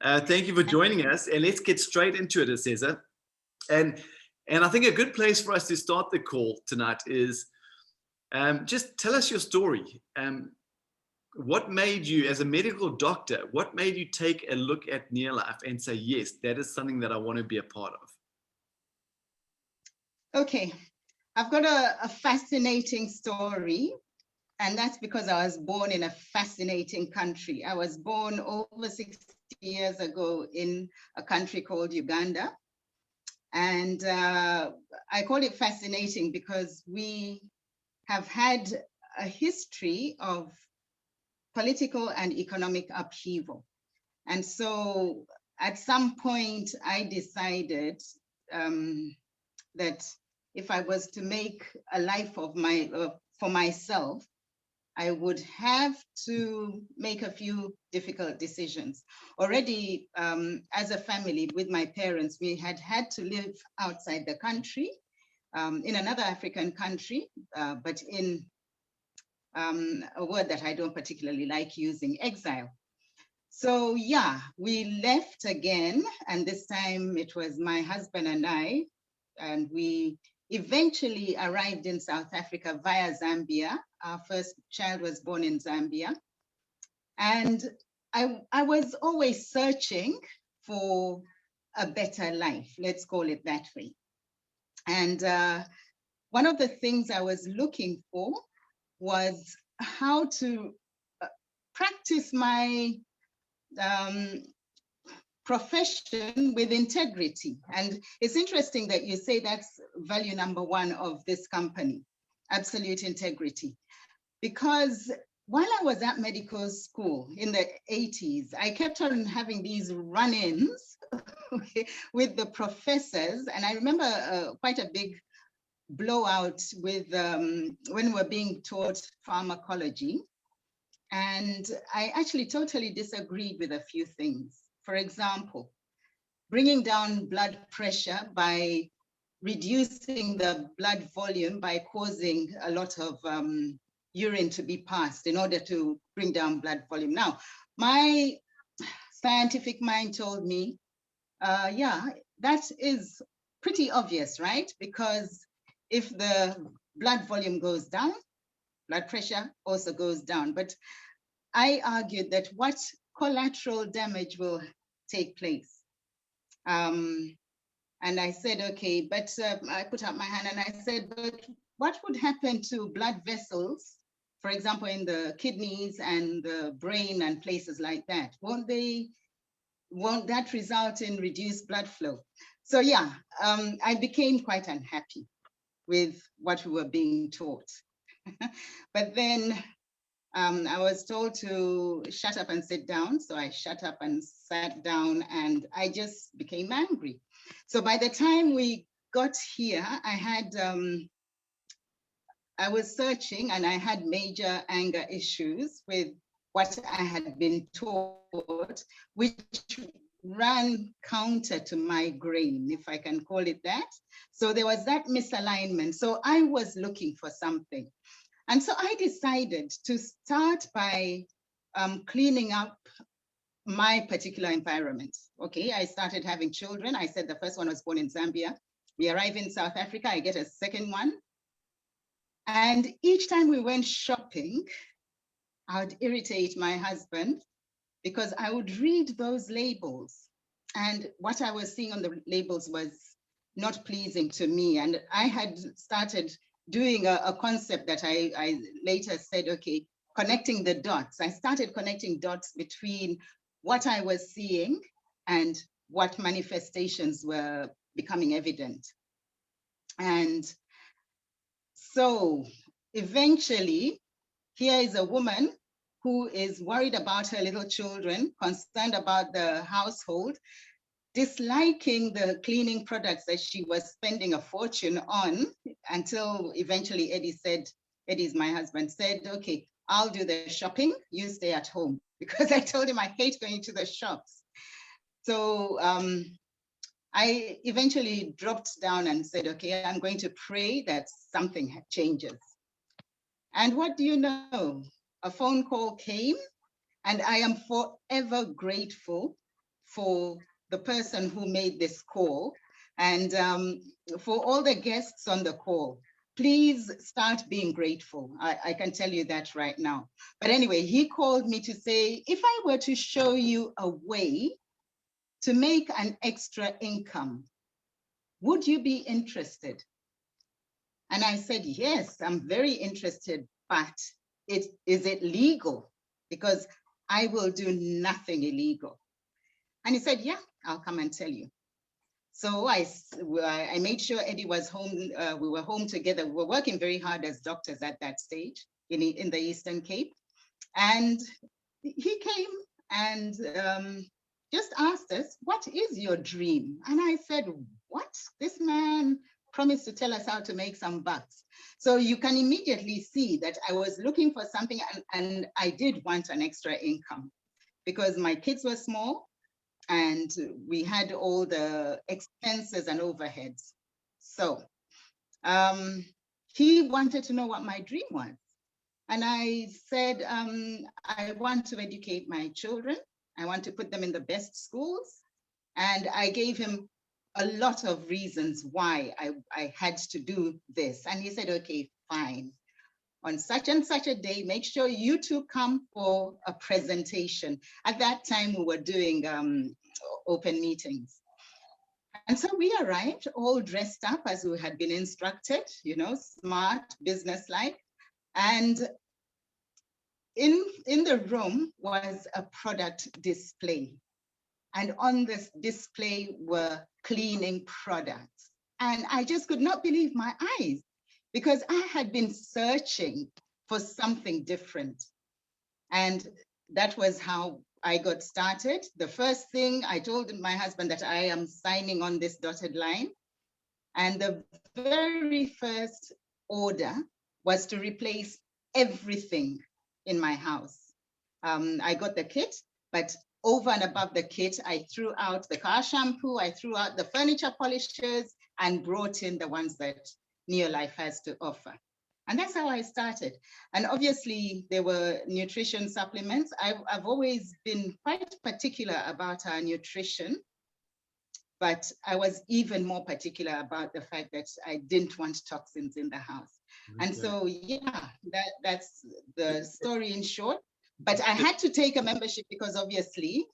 Thank you for joining us, and let's get straight into it, Eseza. And I think a good place for us to start the call tonight is just tell us your story. What made you, as a medical doctor, what made you take a look at NeoLife and say, yes, that is something that I want to be a part of? Okay, I've got a fascinating story, and that's because I was born in a fascinating country. I was born over 60 years ago in a country called Uganda. And I call it fascinating because we have had a history of political and economic upheaval. And so at some point, I decided that if I was to make a life of for myself, I would have to make a few difficult decisions. Already, as a family with my parents, we had to live outside the country, in another African country, but in a word that I don't particularly like using, exile. So yeah, we left again, and this time it was my husband and I, and we eventually arrived in South Africa via Zambia. Our first child was born in Zambia. And I was always searching for a better life, let's call it that way. And one of the things I was looking for was how to practice my profession with integrity. And it's interesting that you say that's value number one of this company, absolute integrity. Because while I was at medical school in the 80s, I kept on having these run-ins with the professors. And I remember quite a big blowout with when we were being taught pharmacology. And I actually totally disagreed with a few things. For example, bringing down blood pressure by reducing the blood volume by causing a lot of urine to be passed in order to bring down blood volume. Now, my scientific mind told me, yeah, that is pretty obvious, right? Because if the blood volume goes down, blood pressure also goes down. But I argued that what collateral damage will take place? And I said, okay, but I put up my hand and I said, but what would happen to blood vessels, for example, in the kidneys and the brain and places like that? Won't that result in reduced blood flow? So yeah, I became quite unhappy with what we were being taught. But then I was told to shut up and sit down. So I shut up and sat down and I just became angry. So by the time we got here, I was searching and I had major anger issues with what I had been taught, which ran counter to my grain, if I can call it that. So there was that misalignment. So I was looking for something. And so I decided to start by cleaning up my particular environment. Okay, I started having children. I said the first one was born in Zambia. We arrive in South Africa, I get a second one. And each time we went shopping, I would irritate my husband because I would read those labels. And what I was seeing on the labels was not pleasing to me. And I had started doing a concept that I later said, okay, connecting the dots. I started connecting dots between what I was seeing and what manifestations were becoming evident. And so eventually, here is a woman who is worried about her little children, concerned about the household, disliking the cleaning products that she was spending a fortune on, until eventually Eddie's my husband, said, okay, I'll do the shopping, you stay at home. Because I told him I hate going to the shops. So I eventually dropped down and said, okay, I'm going to pray that something changes. And what do you know? A phone call came, and I am forever grateful for the person who made this call, and for all the guests on the call. Please start being grateful. I can tell you that right now. But anyway, he called me to say, if I were to show you a way to make an extra income, would you be interested? And I said, yes, I'm very interested, but is it legal? Because I will do nothing illegal. And he said, yeah, I'll come and tell you. So I made sure Eddie was home. We were home together. We were working very hard as doctors at that stage in the Eastern Cape. And he came and just asked us, what is your dream? And I said, what? This man promised to tell us how to make some bucks. So you can immediately see that I was looking for something, and I did want an extra income because my kids were small and we had all the expenses and overheads. So he wanted to know what my dream was. And I said, I want to educate my children. I want to put them in the best schools. And I gave him a lot of reasons why I had to do this. And he said, okay, fine. On such and such a day, make sure you two come for a presentation. At that time, we were doing open meetings. And so we arrived all dressed up as we had been instructed, you know, smart, businesslike. And in the room was a product display. And on this display were cleaning products. And I just could not believe my eyes because I had been searching for something different. And that was how I got started. The first thing I told my husband that I am signing on this dotted line. And the very first order was to replace everything in my house. I got the kit, but over and above the kit, I threw out the car shampoo, I threw out the furniture polishers, and brought in the ones that NeoLife has to offer. And that's how I started. And obviously, there were nutrition supplements. I've always been quite particular about our nutrition, but I was even more particular about the fact that I didn't want toxins in the house. Okay. And so, yeah, that's the story in short. But I had to take a membership because obviously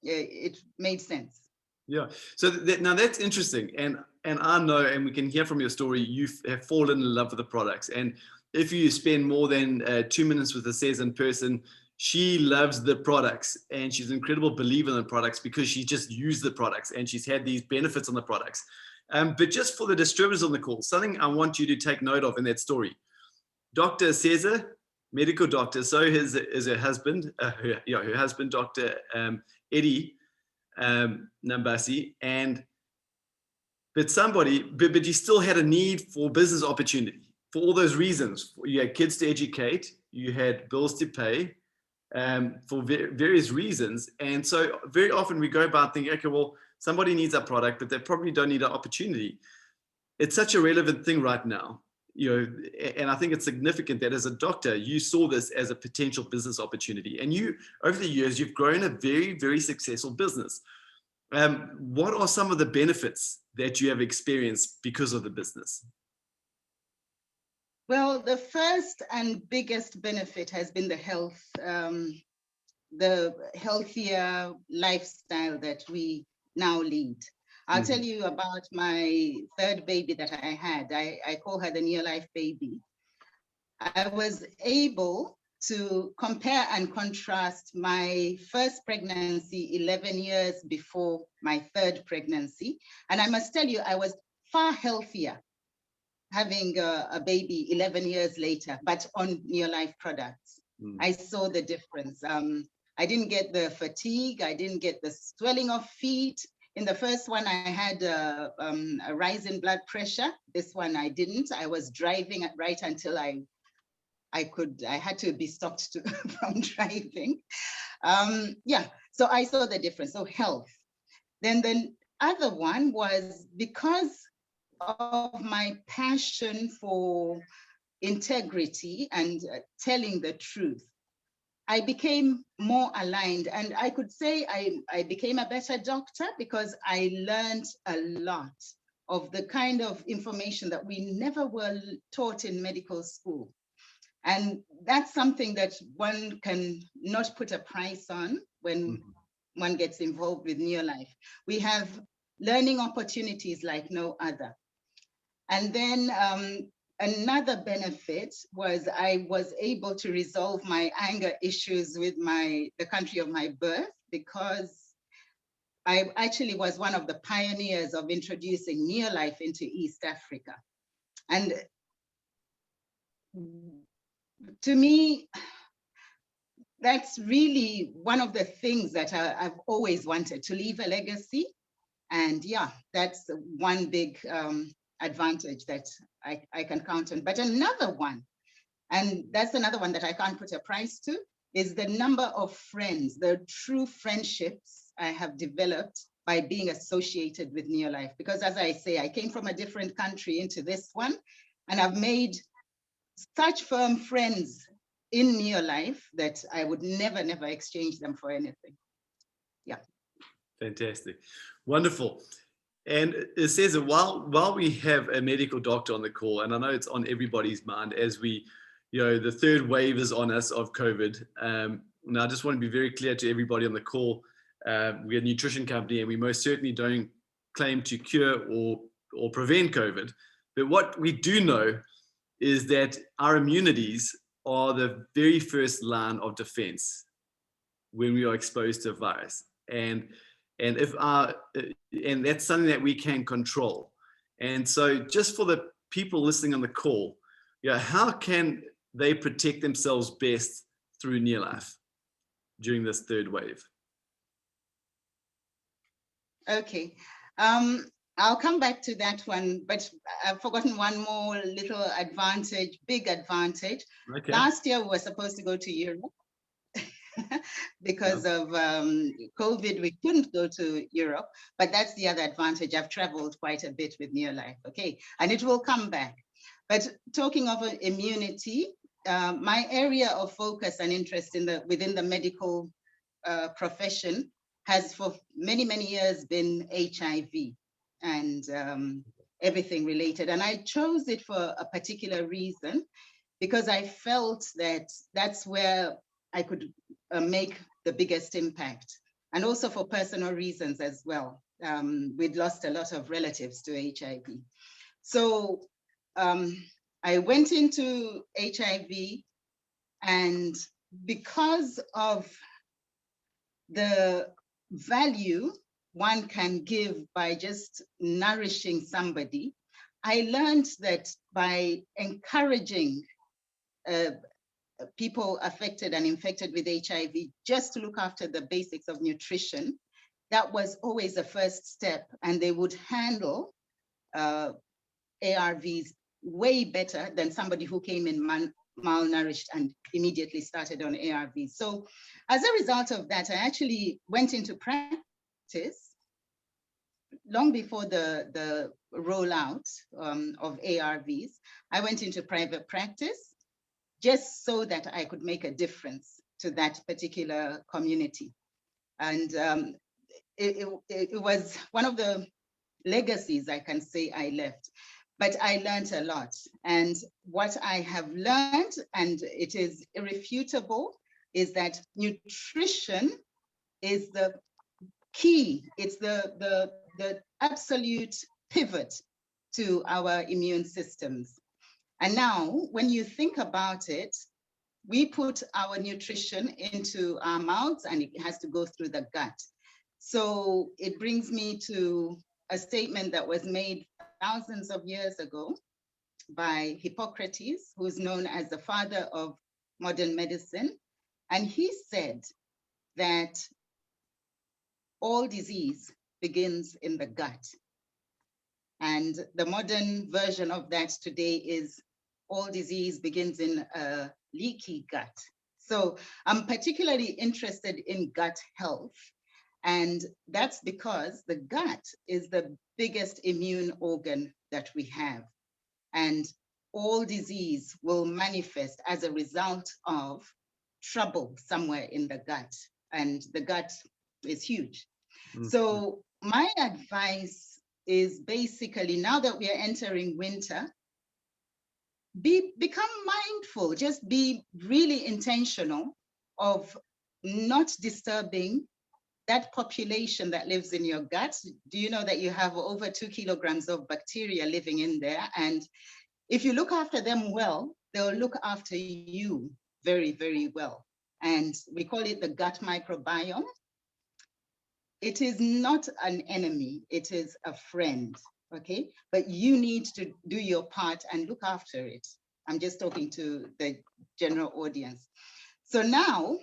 it made sense. Yeah. So now that's interesting. And I know, and we can hear from your story, you have fallen in love with the products. And if you spend more than 2 minutes with Eseza in person, she loves the products and she's an incredible believer in the products because she just used the products and she's had these benefits on the products. But just for the distributors on the call, something I want you to take note of in that story. Dr. Eseza, medical doctor, so is her husband, her husband, Dr. Eddie Nambassi, but you still had a need for business opportunity for all those reasons. You had kids to educate, you had bills to pay, for various reasons. And so very often we go about thinking, okay, well, somebody needs our product, but they probably don't need our opportunity. It's such a relevant thing right now, and I think it's significant that as a doctor, you saw this as a potential business opportunity. And you, over the years, you've grown a very, very successful business. What are some of the benefits that you have experienced because of the business? Well, the first and biggest benefit has been the health, the healthier lifestyle that we now lead. I'll tell you about my third baby that I had. I call her the NeoLife baby. I was able to compare and contrast my first pregnancy 11 years before my third pregnancy. And I must tell you, I was far healthier having a baby 11 years later, but on NeoLife products. I saw the difference. I didn't get the fatigue. I didn't get the swelling of feet. In the first one, I had a rise in blood pressure. This one, I didn't. I was driving right until I had to be stopped from driving. Yeah, so I saw the difference. So health. Then the other one was because of my passion for integrity and telling the truth. I became more aligned, and I could say I became a better doctor because I learned a lot of the kind of information that we never were taught in medical school. And that's something that one can not put a price on when one gets involved with NeoLife. We have learning opportunities like no other. And then another benefit was I was able to resolve my anger issues with the country of my birth, because I actually was one of the pioneers of introducing NeoLife into East Africa. And to me, that's really one of the things that I've always wanted, to leave a legacy. And yeah, that's one big advantage that I can count on. But another one, and that's another one that I can't put a price to, is the number of friends, the true friendships I have developed by being associated with NeoLife. Because as I say, I came from a different country into this one, and I've made such firm friends in NeoLife that I would never, never exchange them for anything. Yeah. Fantastic. Wonderful. And Eseza, while we have a medical doctor on the call, and I know it's on everybody's mind as we, the third wave is on us of COVID. Now, I just want to be very clear to everybody on the call. We're a nutrition company, and we most certainly don't claim to cure or prevent COVID. But what we do know is that our immunities are the very first line of defense when we are exposed to a virus. And that's something that we can control. And so just for the people listening on the call, how can they protect themselves best through NeoLife during this third wave? Okay. I'll come back to that one, but I've forgotten one more little advantage, big advantage. Okay. Last year, we were supposed to go to Europe. Because of COVID, we couldn't go to Europe, but that's the other advantage. I've traveled quite a bit with NeoLife, okay, and it will come back. But talking of immunity, my area of focus and interest within the medical profession has for many, many years been HIV and everything related. And I chose it for a particular reason, because I felt that that's where I could make the biggest impact, and also for personal reasons as well. We'd lost a lot of relatives to HIV. So I went into HIV, and because of the value one can give by just nourishing somebody, I learned that by encouraging people affected and infected with HIV just to look after the basics of nutrition, that was always the first step, and they would handle ARVs way better than somebody who came in malnourished and immediately started on ARVs. So as a result of that, I actually went into practice long before the rollout of ARVs. I went into private practice just so that I could make a difference to that particular community. And it was one of the legacies I can say I left, but I learned a lot. And what I have learned, and it is irrefutable, is that nutrition is the key. It's the absolute pivot to our immune systems. And now, when you think about it, we put our nutrition into our mouths and it has to go through the gut. So it brings me to a statement that was made thousands of years ago by Hippocrates, who's known as the father of modern medicine. And he said that all disease begins in the gut. And the modern version of that today is all disease begins in a leaky gut. So I'm particularly interested in gut health. And that's because the gut is the biggest immune organ that we have. And all disease will manifest as a result of trouble somewhere in the gut, and the gut is huge. Mm-hmm. So my advice is basically, now that we are entering winter, become mindful, just be really intentional of not disturbing that population that lives in your gut. Do you know that you have over 2 kilograms of bacteria living in there? And if you look after them well, they'll look after you very, very well. And we call it the gut microbiome. It is not an enemy, it is a friend, okay? But you need to do your part and look after it. I'm just talking to the general audience. So now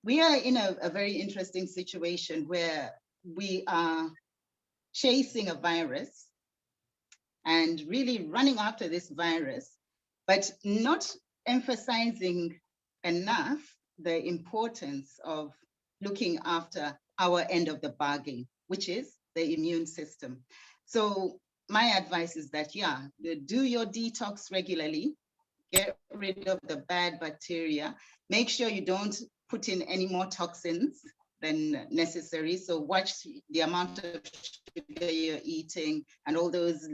we are in a very interesting situation where we are chasing a virus and really running after this virus, but not emphasizing enough the importance of looking after our end of the bargain, which is the immune system. So my advice is that, yeah, do your detox regularly, get rid of the bad bacteria, make sure you don't put in any more toxins than necessary. So watch the amount of sugar you're eating and all those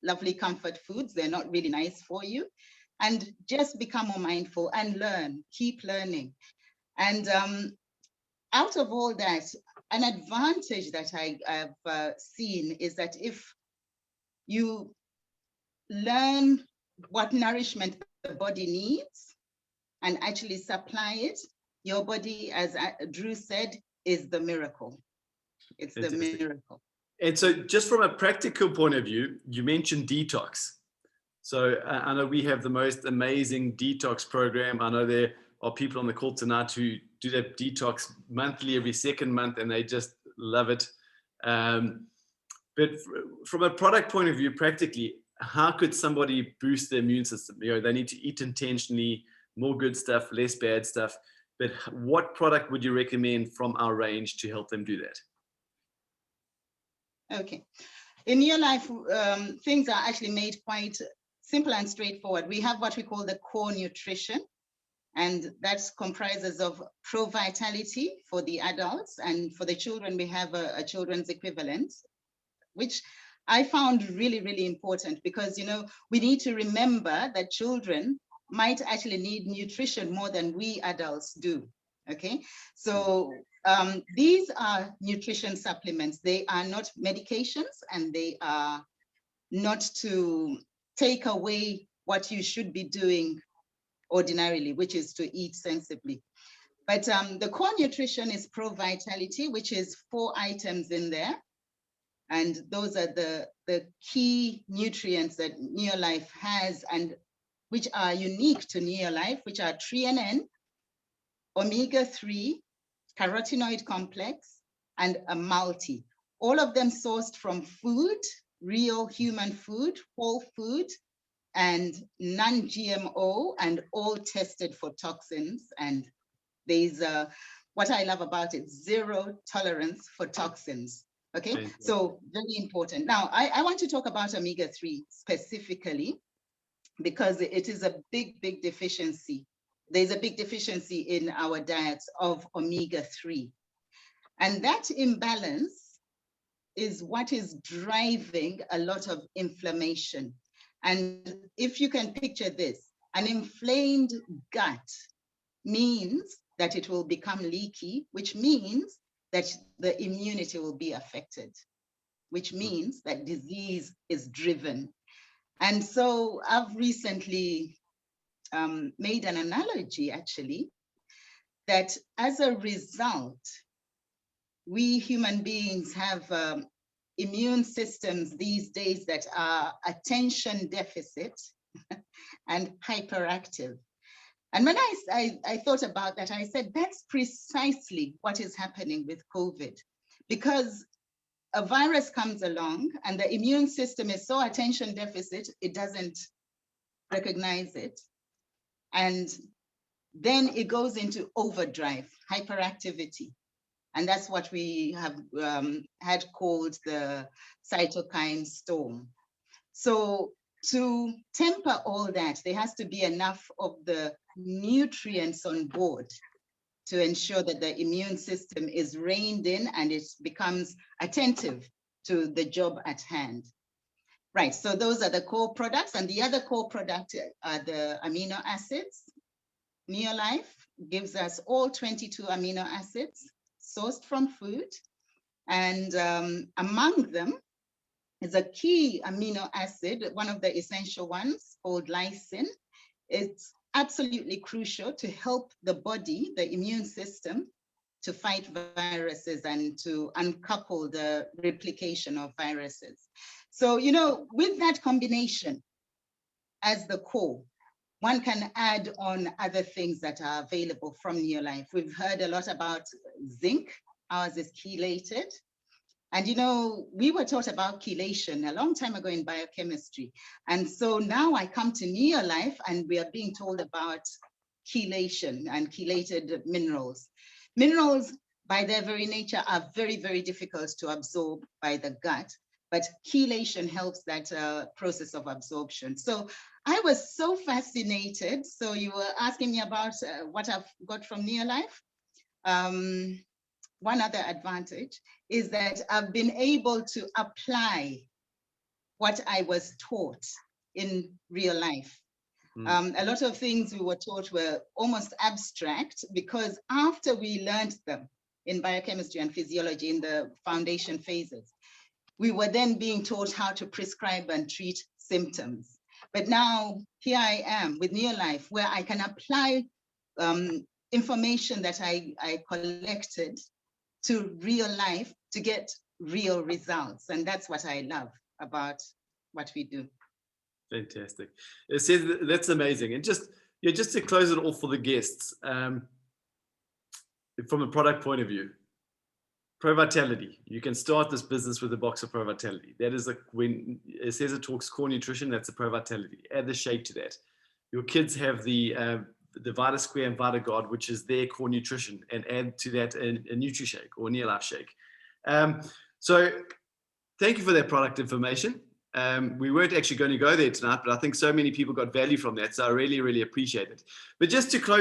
lovely comfort foods. They're not really nice for you. And just become more mindful and learn, keep learning. And out of all that, an advantage that I've seen is that if you learn what nourishment the body needs and actually supply it, your body, as Drew said, is the miracle. It's the miracle. And so just from a practical point of view, you mentioned detox. So I know we have the most amazing detox program. I know there are people on the call tonight who do their detox monthly, every second month, and they just love it. But from a product point of view, practically, how could somebody boost their immune system? You know, they need to eat intentionally, more good stuff, less bad stuff. But what product would you recommend from our range to help them do that? Okay. In NeoLife, things are actually made quite simple and straightforward. We have what we call the core nutrition, and that comprises of Pro Vitality for the adults, and for the children, we have a children's equivalent, which I found really, really important because, you know, we need to remember that children might actually need nutrition more than we adults do. Okay, so these are nutrition supplements. They are not medications, and they are not to take away what you should be doing ordinarily, which is to eat sensibly. But the core nutrition is Pro Vitality, which is 4 items in there. And those are the key nutrients that NeoLife has, and which are unique to NeoLife, which are threonine, omega-3, carotenoid complex, and a multi. All of them sourced from food, real human food, whole food, and non-GMO, and all tested for toxins. And there's what I love about it, 0 tolerance for toxins. Okay, so very important. Now, I want to talk about omega-3 specifically because it is a big, big deficiency. There's a big deficiency in our diets of omega-3. And that imbalance is what is driving a lot of inflammation. And if you can picture this, an inflamed gut means that it will become leaky, which means that the immunity will be affected, which means that disease is driven. And so I've recently made an analogy, actually, that as a result, we human beings have immune systems these days that are attention deficit and hyperactive. And when I thought about that, I said, that's precisely what is happening with COVID, because a virus comes along and the immune system is so attention deficit, it doesn't recognize it. And then it goes into overdrive, hyperactivity. And that's what we have had called the cytokine storm. So to temper all that, there has to be enough of the nutrients on board to ensure that the immune system is reined in and it becomes attentive to the job at hand. Right, so those are the core products, and the other core product are the amino acids. NeoLife gives us all 22 amino acids sourced from food, and among them is a key amino acid, one of the essential ones called lysine. It's absolutely crucial to help the body, the immune system, to fight viruses and to uncouple the replication of viruses. So, you know, with that combination as the core, one can add on other things that are available from NeoLife. We've heard a lot about zinc. Ours is chelated. And, you know, we were taught about chelation a long time ago in biochemistry. And so now I come to NeoLife and we are being told about chelation and chelated minerals. Minerals, by their very nature, are very, very difficult to absorb by the gut, but chelation helps that process of absorption. So I was so fascinated. So you were asking me about what I've got from NeoLife. One other advantage is that I've been able to apply what I was taught in real life. A lot of things we were taught were almost abstract, because after we learned them in biochemistry and physiology in the foundation phases, we were then being taught how to prescribe and treat symptoms. But now here I am with NeoLife, where I can apply information that I collected to real life to get real results. And that's what I love about what we do. Fantastic. It says that's amazing. And just to close it off for the guests, from a product point of view, Pro Vitality. You can start this business with a box of Pro Vitality. That is when Eseza talks core nutrition, that's a Pro Vitality. Add the shake to that. Your kids have the Vita Square and Vita Guard, which is their core nutrition, and add to that a NutriShake or NeoLife shake. So thank you for that product information. We weren't actually going to go there tonight, but I think so many people got value from that. So I really, really appreciate it. But just to close